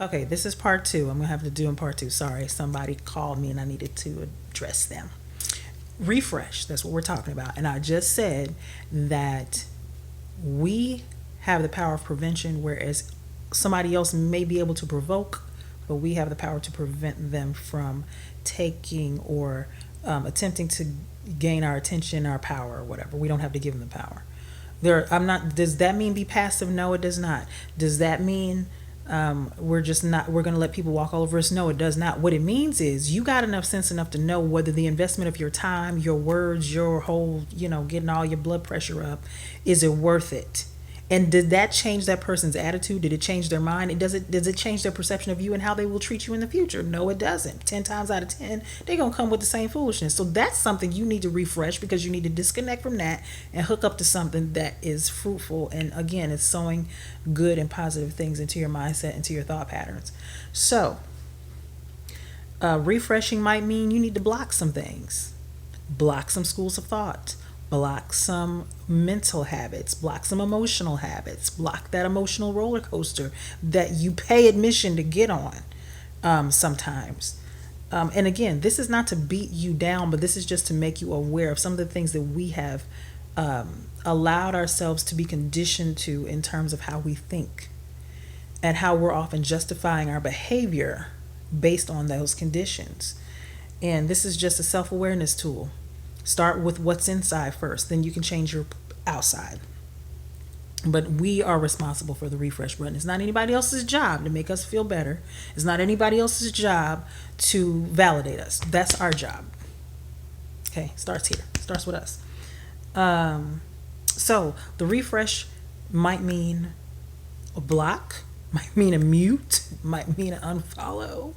Okay, this is part two. I'm gonna have to do in part two. Sorry, somebody called me and I needed to address them. Refresh, that's what we're talking about. And I just said that we have the power of prevention, whereas somebody else may be able to provoke, but we have the power to prevent them from taking or attempting to gain our attention, our power, or whatever. We don't have to give them the power. I'm not. Does that mean be passive? No, it does not. Does that mean we're just not? We're going to let people walk all over us? No, it does not. What it means is you got enough sense enough to know whether the investment of your time, your words, your whole, getting all your blood pressure up, is it worth it? And did that change that person's attitude? Did it change their mind? Does it change their perception of you and how they will treat you in the future? No, it doesn't. 10 times out of 10, they're going to come with the same foolishness. So that's something you need to refresh, because you need to disconnect from that and hook up to something that is fruitful. And again, it's sowing good and positive things into your mindset, into your thought patterns. So refreshing might mean you need to block some things, block some schools of thought, block some mental habits, block some emotional habits, block that emotional roller coaster that you pay admission to get on sometimes. And again, this is not to beat you down, but this is just to make you aware of some of the things that we have allowed ourselves to be conditioned to in terms of how we think, and how we're often justifying our behavior based on those conditions. And this is just a self-awareness tool. Start with what's inside first, then you can change your outside. But we are responsible for the refresh button. It's not anybody else's job to make us feel better. It's not anybody else's job to validate us. That's our job. Okay, starts here. Starts with us. So the refresh might mean a block, might mean a mute, might mean an unfollow,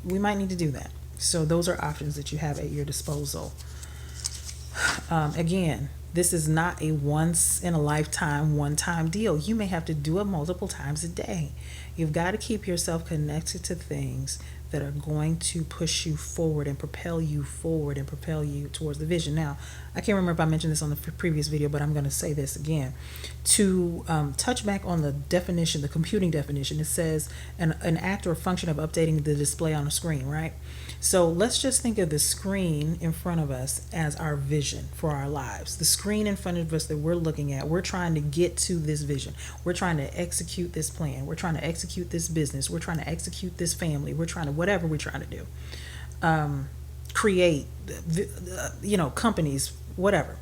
We might need to do that. So those are options that you have at your disposal. Again, this is not a once in a lifetime, one-time deal. You may have to do it multiple times a day. You've got to keep yourself connected to things that are going to push you forward and propel you forward and propel you towards the vision. Now, I can't remember if I mentioned this on the previous video, but I'm going to say this again. To touch back on the definition, the computing definition, it says an act or function of updating the display on a screen, right? So let's just think of the screen in front of us as our vision for our lives. The screen in front of us that we're looking at, we're trying to get to this vision. We're trying to execute this plan. We're trying to execute this business. We're trying to execute this family. We're trying to, whatever we're trying to do. Create, companies, whatever.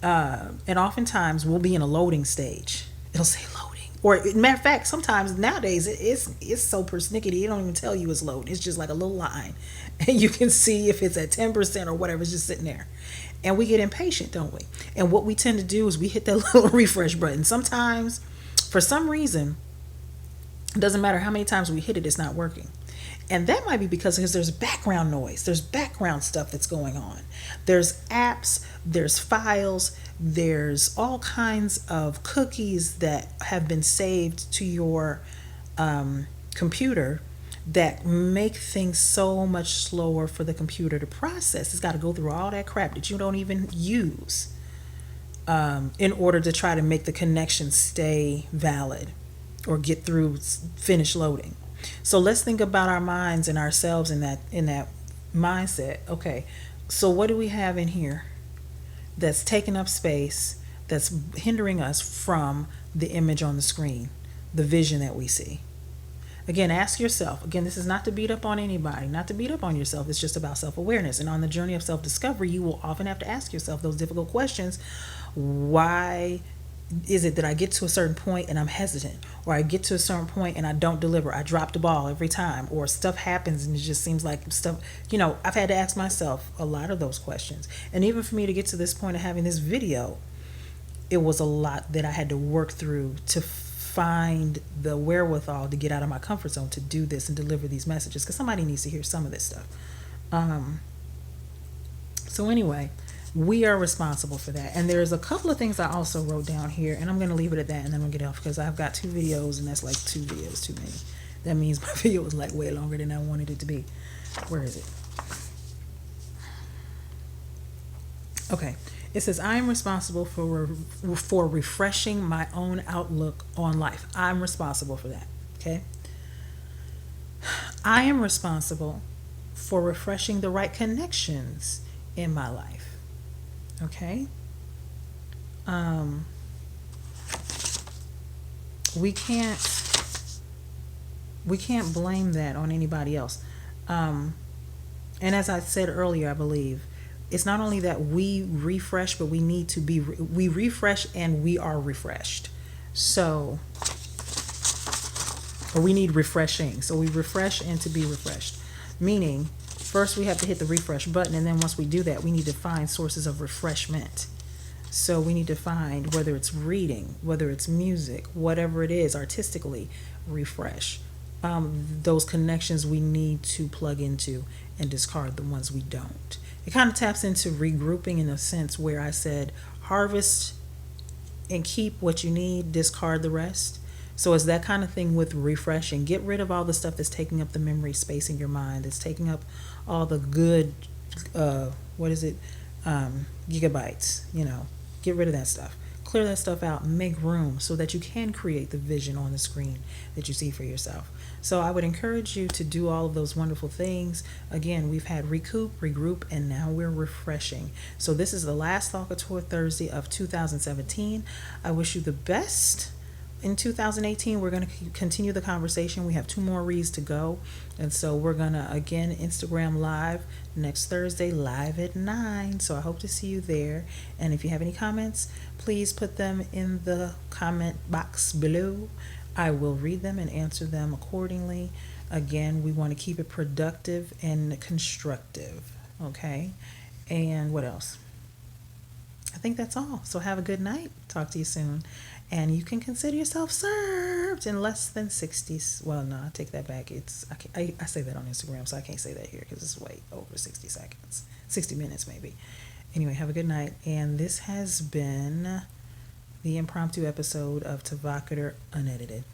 And oftentimes we'll be in a loading stage. It'll say loading. Or matter of fact, sometimes nowadays it's so persnickety, it don't even tell you it's loading. It's just like a little line. And you can see if it's at 10% or whatever, it's just sitting there. And we get impatient, don't we? And what we tend to do is we hit that little refresh button. Sometimes, for some reason, it doesn't matter how many times we hit it, it's not working. And that might be because there's background noise. There's background stuff that's going on. There's apps, there's files, there's all kinds of cookies that have been saved to your computer that make things so much slower for the computer to process. It's got to go through all that crap that you don't even use in order to try to make the connection stay valid or get through, finish loading. So let's think about our minds and ourselves in that mindset. Okay, so what do we have in here that's taking up space, that's hindering us from the image on the screen, the vision that we see? Again, ask yourself. Again, this is not to beat up on anybody, not to beat up on yourself. It's just about self-awareness. And on the journey of self-discovery, you will often have to ask yourself those difficult questions. Why is it that I get to a certain point and I'm hesitant, or I get to a certain point and I don't deliver? I drop the ball every time, or stuff happens and it just seems like stuff, I've had to ask myself a lot of those questions. And even for me to get to this point of having this video, it was a lot that I had to work through to find the wherewithal to get out of my comfort zone to do this and deliver these messages, because somebody needs to hear some of this stuff. So anyway, we are responsible for that. And there's a couple of things I also wrote down here, and I'm going to leave it at that, and then we'll get off, because I've got 2 videos and that's like 2 videos too many. That means my video was like way longer than I wanted it to be. Where is it? Okay. It says, I am responsible for refreshing my own outlook on life. I'm responsible for that. Okay. I am responsible for refreshing the right connections in my life. Okay. Um, we can't blame that on anybody else. Um, and as I said earlier, I believe it's not only that we refresh, but we need to be we refresh and we are refreshed. So, or we need refreshing. So we refresh and to be refreshed. Meaning, first we have to hit the refresh button, and then once we do that, we need to find sources of refreshment. So we need to find whether it's reading, whether it's music, whatever it is, artistically, refresh. Those connections we need to plug into and discard the ones we don't. It kind of taps into regrouping in a sense where I said harvest and keep what you need, discard the rest. So it's that kind of thing with refreshing. Get rid of all the stuff that's taking up the memory space in your mind. That's taking up all the good, what is it, gigabytes. Get rid of that stuff. Clear that stuff out. Make room so that you can create the vision on the screen that you see for yourself. So I would encourage you to do all of those wonderful things. Again, we've had recoup, regroup, and now we're refreshing. So this is the last Tovahcateur Thursday of 2017. I wish you the best. In 2018, we're going to continue the conversation. We have 2 more reads to go. And so we're going to, again, Instagram Live next Thursday, live at 9. So I hope to see you there. And if you have any comments, please put them in the comment box below. I will read them and answer them accordingly. Again, we want to keep it productive and constructive. Okay? And what else? I think that's all. So have a good night. Talk to you soon. And you can consider yourself served in less than 60. Well, no, I take that back. I say that on Instagram, so I can't say that here because it's way over 60 seconds. 60 minutes, maybe. Anyway, have a good night. And this has been the impromptu episode of Tovahcateur Unedited.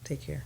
Take care.